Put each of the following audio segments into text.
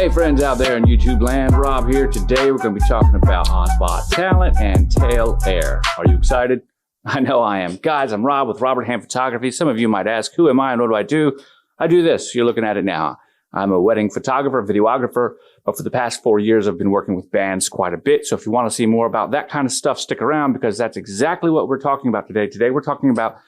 Hey friends out there in YouTube land, Rob here. Today we're going to be talking about OBSBOT talent and tail air. Are you excited? I know I am. Guys, I'm Rob with Robert Hand Photography. Some of you might ask, who am I and what do I do? I do this. You're looking at it now. I'm a wedding photographer, videographer, but for the past 4 years I've been working with bands quite a bit. So if you want to see more about that kind of stuff, stick around because that's exactly what we're talking about today. Today we're talking about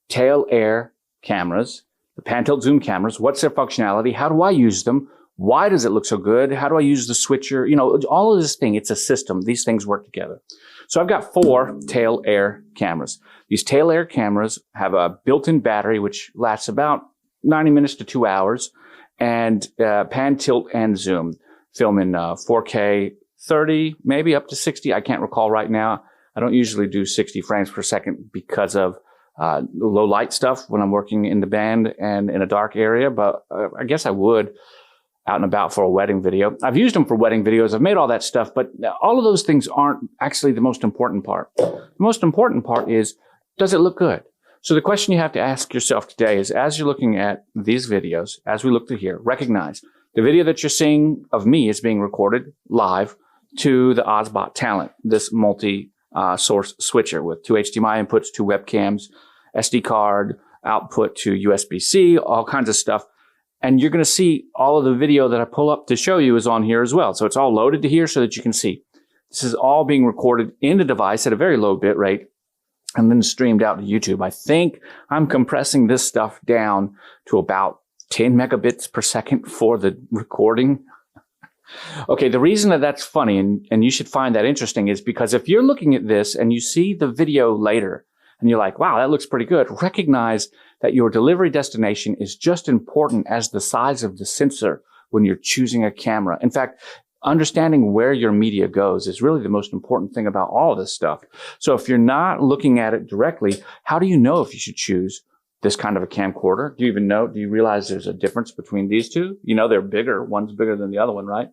tail air cameras, the pan tilt zoom cameras. What's their functionality? How do I use them? Why does it look so good? How do I use the switcher? You know, all of this thing, it's a system. These things work together. So I've got 4 tail air cameras. These tail air cameras have a built-in battery, which lasts about 90 minutes to 2 hours, and pan tilt and zoom. Film in 4K 30, maybe up to 60. I can't recall right now. I don't usually do 60 frames per second because of low light stuff when I'm working in the band and in a dark area, but I guess I would out and about for a wedding video. I've used them for wedding videos. I've made all that stuff, but all of those things aren't actually the most important part. The most important part is, does it look good? So the question you have to ask yourself today is, as you're looking at these videos, as we look through here, recognize the video that you're seeing of me is being recorded live to the OBSBOT talent, this multi-source switcher with 2 HDMI inputs, 2 webcams, SD card, output to USB-C, all kinds of stuff. And you're going to see all of the video that I pull up to show you is on here as well. So it's all loaded to here so that you can see. This is all being recorded in the device at a very low bit rate and then streamed out to YouTube. I think I'm compressing this stuff down to about 10 megabits per second for the recording. Okay, the reason that that's funny and you should find that interesting is because if you're looking at this and you see the video later and you're like, wow, that looks pretty good, recognize that your delivery destination is just important as the size of the sensor when you're choosing a camera. In fact, understanding where your media goes is really the most important thing about all of this stuff. So if you're not looking at it directly, how do you know if you should choose this kind of a camcorder? Do you even know? Do you realize there's a difference between these two? You know they're bigger. One's bigger than the other one, right?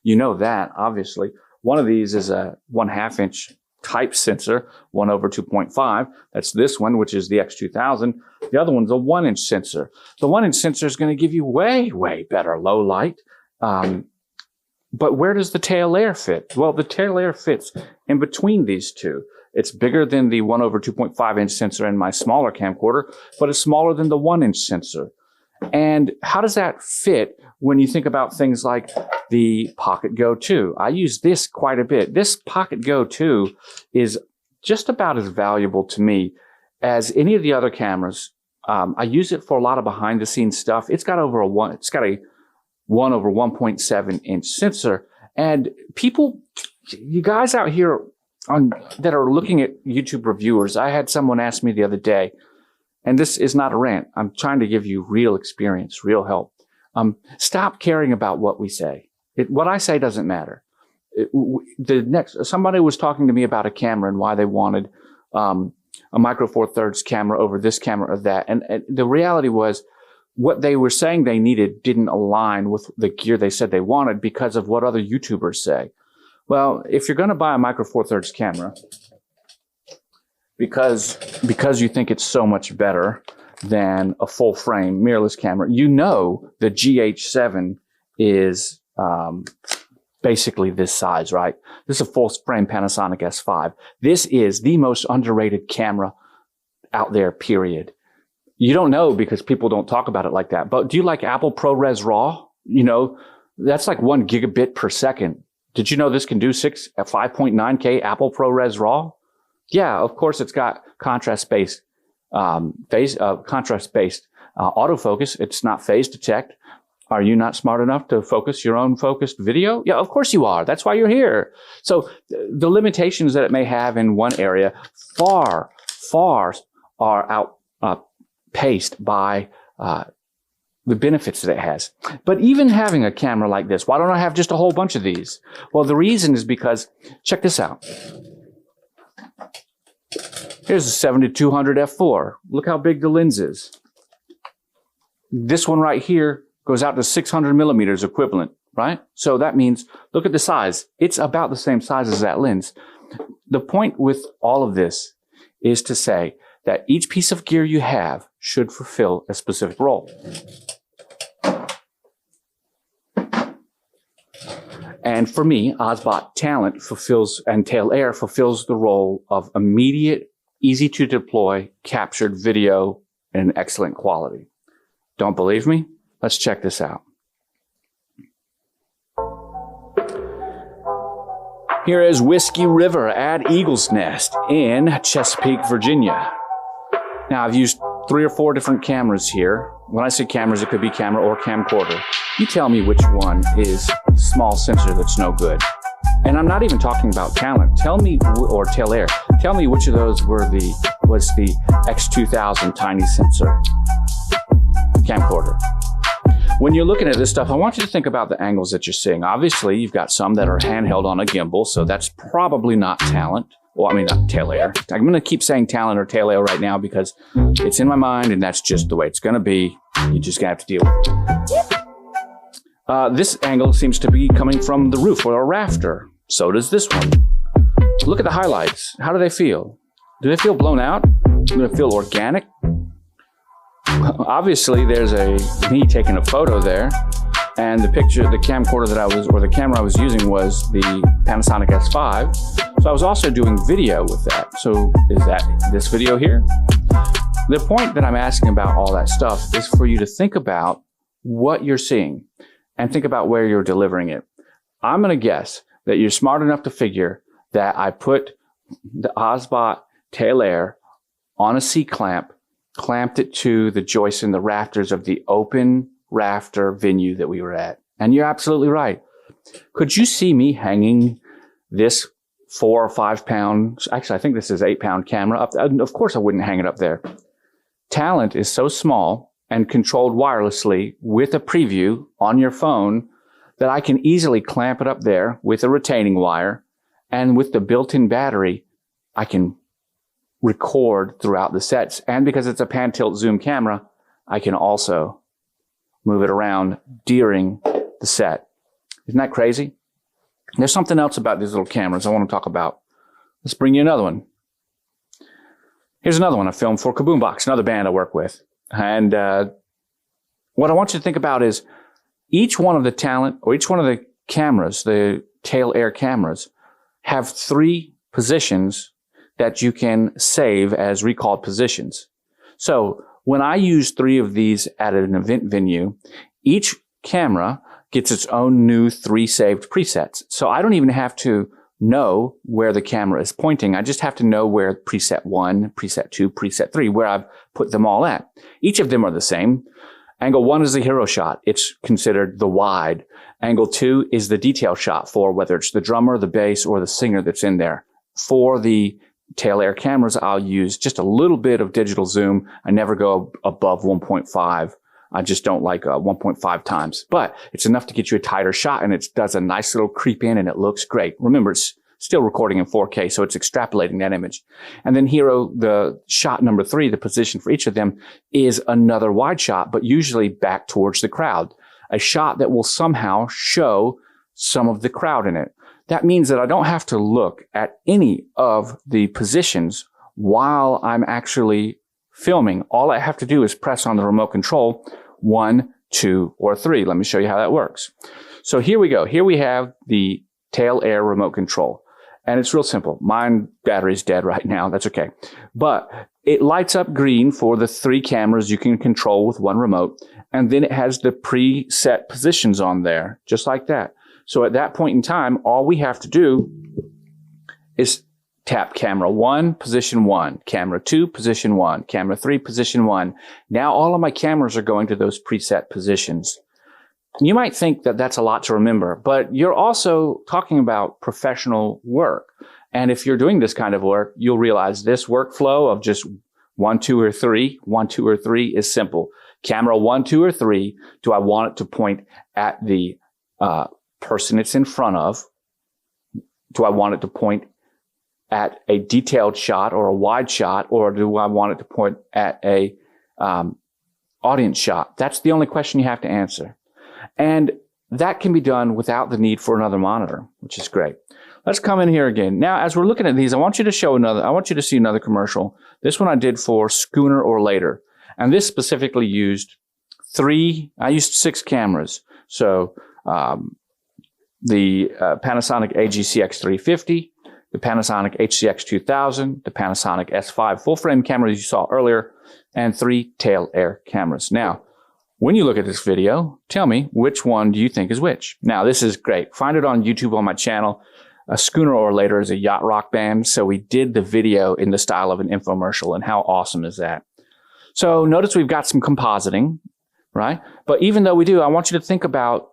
You know that, obviously. One of these is a 1/2 inch type sensor, 1/2.5. That's this one, which is the X2000. The other one's a 1-inch sensor. The 1-inch sensor is going to give you way, way better low light. But where does the tail air fit? Well, the tail air fits in between these two. It's bigger than the 1/2.5 inch sensor in my smaller camcorder, but it's smaller than the 1-inch sensor. And how does that fit when you think about things like the Pocket Go 2? I use this quite a bit. This Pocket Go 2 is just about as valuable to me as any of the other cameras. I use it for a lot of behind the scenes stuff. It's got a 1/1.7 inch sensor. And people, you guys out here that are looking at YouTube reviewers, I had someone ask me the other day, and this is not a rant. I'm trying to give you real experience, real help. Stop caring about what we say. What I say doesn't matter. Somebody was talking to me about a camera and why they wanted a Micro Four Thirds camera over this camera or that. And the reality was what they were saying they needed didn't align with the gear they said they wanted because of what other YouTubers say. Well, if you're going to buy a Micro Four Thirds camera, because you think it's so much better than a full frame mirrorless camera, you know the GH7 is basically this size, right? This is a full frame Panasonic S5. This is the most underrated camera out there, period. You don't know because people don't talk about it like that. But do you like Apple ProRes RAW? You know, that's like 1 gigabit per second. Did you know this can do 5.9K Apple ProRes RAW? Yeah, of course it's got contrast-based autofocus. It's not phase detect. Are you not smart enough to focus your own focused video? Yeah, of course you are. That's why you're here. So the limitations that it may have in one area far are outpaced by the benefits that it has. But even having a camera like this, why don't I have just a whole bunch of these? Well, the reason is because, check this out. Here's a 7200 f4. Look how big the lens is. This one right here goes out to 600 millimeters equivalent, right? So that means, look at the size. It's about the same size as that lens. The point with all of this is to say that each piece of gear you have should fulfill a specific role. And for me, OBSBOT Talent and Tail Air fulfills the role of immediate, easy to deploy, captured video in excellent quality. Don't believe me? Let's check this out. Here is Whiskey River at Eagle's Nest in Chesapeake, Virginia. Now, I've used 3 or 4 different cameras here. When I say cameras, it could be camera or camcorder. You tell me which one is the small sensor that's no good. And I'm not even talking about Talent. Tell me, or Tail Air, tell me which of those was the X2000 tiny sensor camcorder. When you're looking at this stuff, I want you to think about the angles that you're seeing. Obviously, you've got some that are handheld on a gimbal, so that's probably not Talent. Well, I mean, not Tail Air. I'm going to keep saying Talent or Tail Air right now because it's in my mind and that's just the way it's going to be. You're just going to have to deal with it. This angle seems to be coming from the roof or a rafter. So does this one. Look at the highlights. How do they feel? Do they feel blown out? Do they feel organic? Obviously, there's me taking a photo there, and the camcorder the camera I was using was the Panasonic S5. So I was also doing video with that. So is that this video here? The point that I'm asking about all that stuff is for you to think about what you're seeing and think about where you're delivering it. I'm going to guess that you're smart enough to figure that I put the OBSBOT Tail Air on a C-clamp, clamped it to the joist in the rafters of the open rafter venue that we were at. And you're absolutely right. Could you see me hanging this 4 or 5 pound, actually I think this is 8-pound camera up? Of course I wouldn't hang it up there. Talent is so small and controlled wirelessly with a preview on your phone that I can easily clamp it up there with a retaining wire, and with the built-in battery, I can record throughout the sets. And because it's a pan tilt zoom camera, I can also move it around during the set. Isn't that crazy? There's something else about these little cameras I want to talk about. Let's bring you another one. Here's another one I filmed for Kaboombox, another band I work with. And what I want you to think about is each one of the Talent, or each one of the cameras, the Tail Air cameras, have 3 positions that you can save as recalled positions. So when I use 3 of these at an event venue, each camera gets its own new 3 saved presets. So I don't even have to know where the camera is pointing. I just have to know where preset 1, preset 2, preset 3, where I've put them all at. Each of them are the same. Angle 1 is the hero shot. It's considered the wide. Angle 2 is the detail shot for whether it's the drummer, the bass, or the singer that's in there. For the Tail Air cameras, I'll use just a little bit of digital zoom. I never go above 1.5. I just don't like 1.5 times. But it's enough to get you a tighter shot, and it does a nice little creep in, and it looks great. Remember, it's still recording in 4K, so it's extrapolating that image. And then hero, the shot number 3, the position for each of them, is another wide shot, but usually back towards the crowd. A shot that will somehow show some of the crowd in it. That means that I don't have to look at any of the positions while I'm actually filming. All I have to do is press on the remote control 1, 2, or 3. Let me show you how that works. So here we go. Here we have the Tail Air remote control. And it's real simple. Mine battery's dead right now. That's okay. But it lights up green for the 3 cameras you can control with 1 remote. And then it has the preset positions on there, just like that. So at that point in time, all we have to do is tap camera 1, position 1, camera 2, position 1, camera 3, position 1. Now all of my cameras are going to those preset positions. You might think that that's a lot to remember, but you're also talking about professional work. And if you're doing this kind of work, you'll realize this workflow of just 1, 2, or 3, 1, 2, or 3 is simple. Camera 1, 2, or 3, do I want it to point at the person it's in front of? Do I want it to point at a detailed shot or a wide shot, or do I want it to point at a audience shot? That's the only question you have to answer. And that can be done without the need for another monitor, which is great. Let's come in here again. Now, as we're looking at these, I want you to see another commercial. This one I did for Schooner or Later. And this specifically used I used 6 cameras. So, the Panasonic AGCX350, the Panasonic HCX2000, the Panasonic S5 full-frame cameras you saw earlier, and 3 tail air cameras. Now, when you look at this video, tell me which one do you think is which? Now, this is great. Find it on YouTube on my channel. Schooner or Later is a yacht rock band, so we did the video in the style of an infomercial, and how awesome is that? So notice we've got some compositing, right? But even though we do, I want you to think about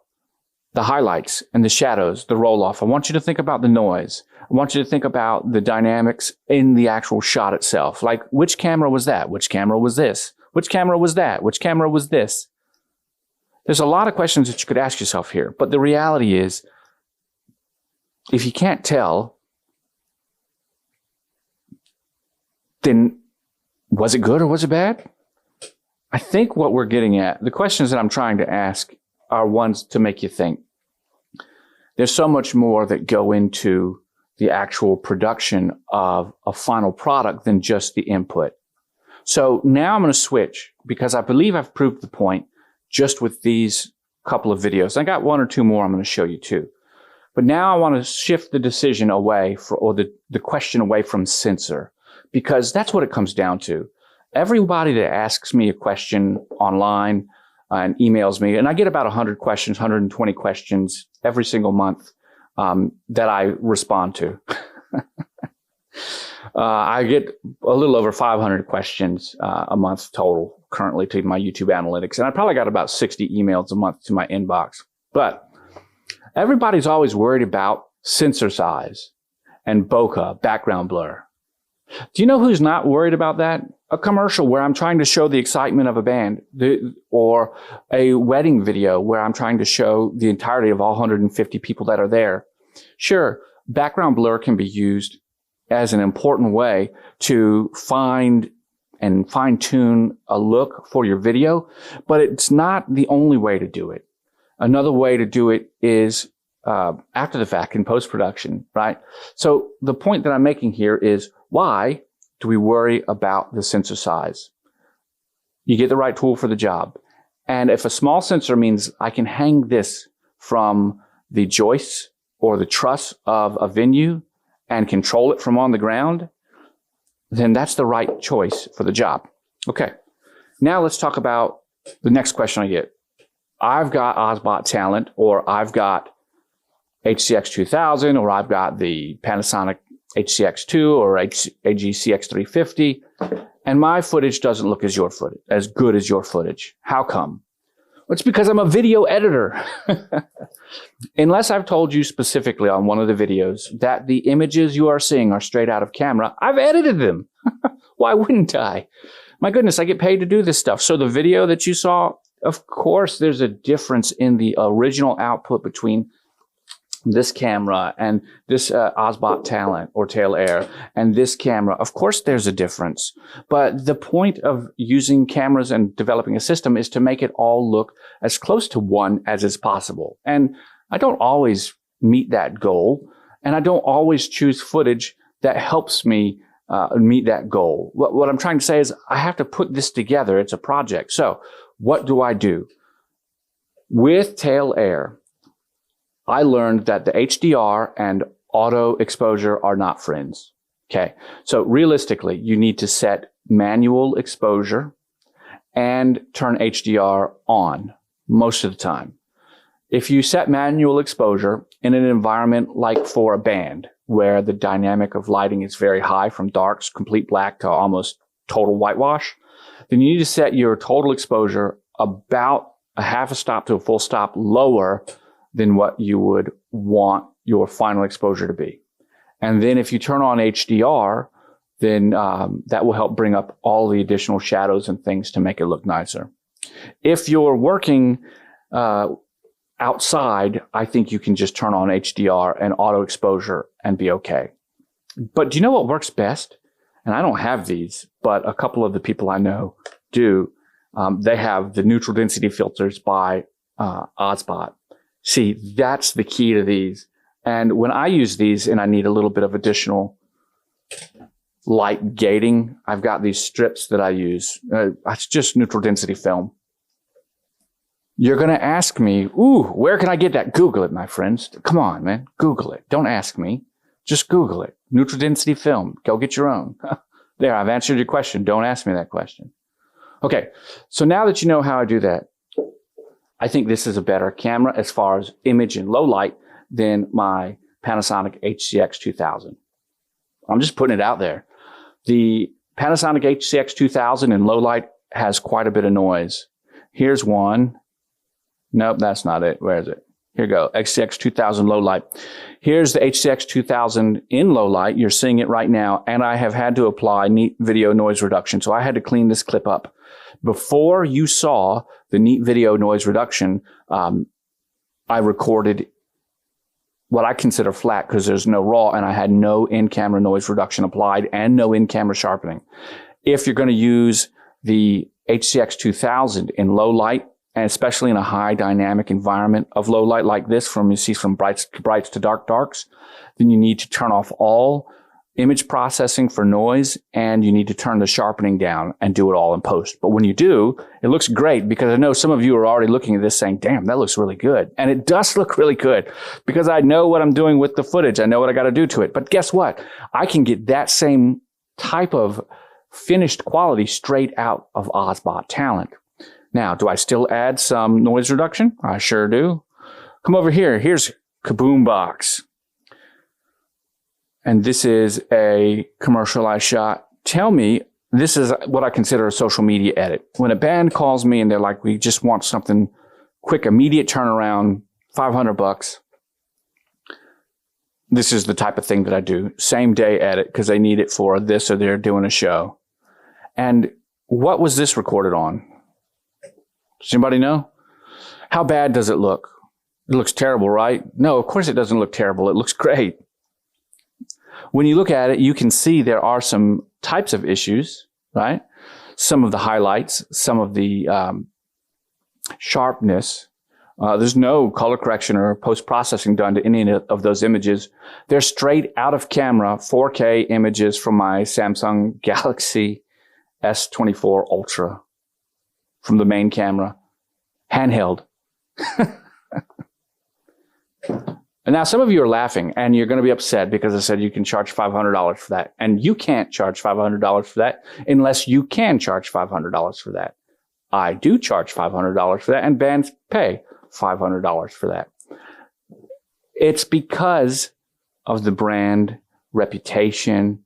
the highlights and the shadows, the roll-off. I want you to think about the noise. I want you to think about the dynamics in the actual shot itself. Like, which camera was that? Which camera was this? Which camera was that? Which camera was this? There's a lot of questions that you could ask yourself here, but the reality is, if you can't tell, then was it good or was it bad? I think what we're getting at, the questions that I'm trying to ask are ones to make you think. There's so much more that go into the actual production of a final product than just the input. So now I'm going to switch, because I believe I've proved the point just with these couple of videos. I got 1 or 2 more I'm going to show you too. But now I want to shift the decision away, or the question away from censor, because that's what it comes down to. Everybody that asks me a question online and emails me, and I get about 100 questions, 120 questions every single month that I respond to. I get a little over 500 questions a month total currently to my YouTube analytics, and I probably got about 60 emails a month to my inbox. But everybody's always worried about sensor size and bokeh, background blur. Do you know who's not worried about that? A commercial where I'm trying to show the excitement of a band, or a wedding video where I'm trying to show the entirety of all 150 people that are there. Sure, background blur can be used as an important way to find and fine-tune a look for your video, but it's not the only way to do it. Another way to do it is after the fact, in post-production, right? So the point that I'm making here is, why do we worry about the sensor size? You get the right tool for the job. And if a small sensor means I can hang this from the joists or the truss of a venue and control it from on the ground, then that's the right choice for the job. Okay, now let's talk about the next question I get. I've got OBSBOT talent, or I've got HCX2000, or I've got the Panasonic HCX2 or AGCX350, and my footage doesn't look as good as your footage. How come? Well, it's because I'm a video editor. Unless I've told you specifically on one of the videos that the images you are seeing are straight out of camera, I've edited them. Why wouldn't I? My goodness, I get paid to do this stuff. So the video that you saw, of course, there's a difference in the original output between this camera and this OBSBOT talent or tail air and this camera. Of course, there's a difference. But the point of using cameras and developing a system is to make it all look as close to one as is possible. And I don't always meet that goal, and I don't always choose footage that helps me meet that goal. What I'm trying to say is I have to put this together. It's a project. So what do I do? With tail air, I learned that the HDR and auto exposure are not friends. Okay. So realistically, you need to set manual exposure and turn HDR on most of the time. If you set manual exposure in an environment like for a band, where the dynamic of lighting is very high, from darks, complete black, to almost total whitewash, then you need to set your total exposure about a half a stop to a full stop lower than what you would want your final exposure to be. And then if you turn on HDR, then that will help bring up all the additional shadows and things to make it look nicer. If you're working outside, I think you can just turn on HDR and auto exposure and be okay. But do you know what works best? And I don't have these, but a couple of the people I know do. They have the neutral density filters by OBSBOT. See, that's the key to these. And when I use these and I need a little bit of additional light gating, I've got these strips that I use. It's just neutral density film. You're going to ask me, ooh, where can I get that? Google it, my friends. Come on, man. Google it. Don't ask me. Just Google it. Neutral density film. Go get your own. There, I've answered your question. Don't ask me that question. Okay, so now that you know how I do that, I think this is a better camera as far as image and low light than my Panasonic HCX 2000. I'm just putting it out there. The Panasonic HCX 2000 in low light has quite a bit of noise. Here's one. Nope, that's not it. Where is it? Here you go. HCX 2000 low light. Here's the HCX 2000 in low light. You're seeing it right now. And I have had to apply Neat Video noise reduction. So I had to clean this clip up. Before you saw the Neat Video noise reduction, I recorded what I consider flat because there's no raw and I had no in-camera noise reduction applied and no in-camera sharpening. If you're going to use the HCX 2000 in low light, and especially in a high dynamic environment of low light like this, you see from brights to darks, then you need to turn off all image processing for noise and you need to turn the sharpening down and do it all in post. But when you do, it looks great because I know some of you are already looking at this saying, damn, that looks really good. And it does look really good because I know what I'm doing with the footage. I know what I got to do to it. But guess what? I can get that same type of finished quality straight out of OBSBOT Talent. Now, do I still add some noise reduction? I sure do. Come over here. Here's Kaboom Box. And this is a commercialized shot. Tell me, this is what I consider a social media edit. When a band calls me and they're like, we just want something quick, immediate turnaround, $500. This is the type of thing that I do. Same day edit because they need it for this or they're doing a show. And what was this recorded on? Does anybody know? How bad does it look? It looks terrible, right? No, of course it doesn't look terrible. It looks great. When you look at it, you can see there are some types of issues, right? Some of the highlights, some of the sharpness. There's no color correction or post-processing done to any of those images. They're straight out of camera 4K images from my Samsung Galaxy S24 Ultra from the main camera, handheld. And now some of you are laughing and you're going to be upset because I said you can charge $500 for that. And you can't charge $500 for that unless you can charge $500 for that. I do charge $500 for that and bands pay $500 for that. It's because of the brand, reputation,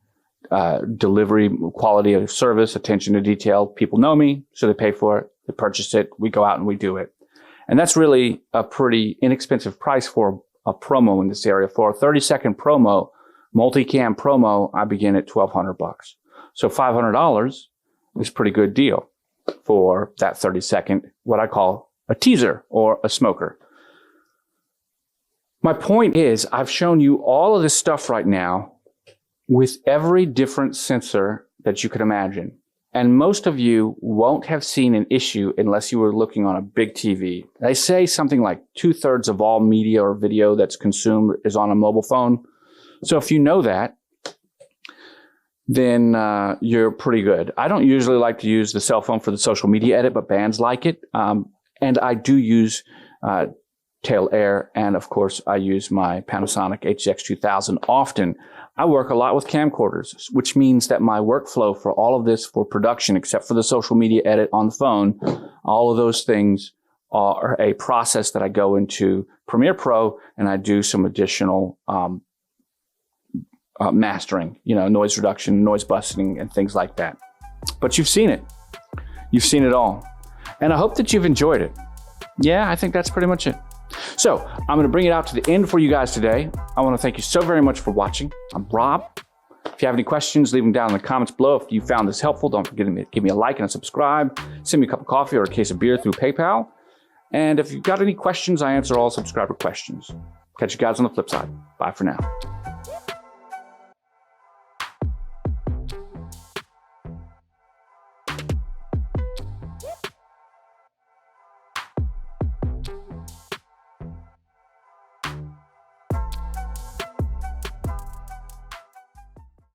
delivery, quality of service, attention to detail. People know me, so they pay for it. They purchase it. We go out and we do it. And that's really a pretty inexpensive price for a promo in this area. For a 30-second promo, multicam promo, I begin at $1,200. So $500 is a pretty good deal for that 30-second, what I call a teaser or a smoker. My point is, I've shown you all of this stuff right now with every different sensor that you could imagine. And most of you won't have seen an issue unless you were looking on a big TV. They say something like 2/3 of all media or video that's consumed is on a mobile phone. So if you know that, then you're pretty good. I don't usually like to use the cell phone for the social media edit, but bands like it. And I do use Tail Air, and of course I use my Panasonic HCX 2000 often. I work a lot with camcorders, which means that my workflow for all of this for production, except for the social media edit on the phone, all of those things are a process that I go into Premiere Pro and I do some additional mastering, noise reduction, noise busting, and things like that. But you've seen it. You've seen it all. And I hope that you've enjoyed it. Yeah, I think that's pretty much it. So I'm going to bring it out to the end for you guys today. I want to thank you so very much for watching. I'm Rob. If you have any questions, leave them down in the comments below. If you found this helpful, don't forget to give me a like and a subscribe. Send me a cup of coffee or a case of beer through PayPal. And if you've got any questions, I answer all subscriber questions. Catch you guys on the flip side. Bye for now.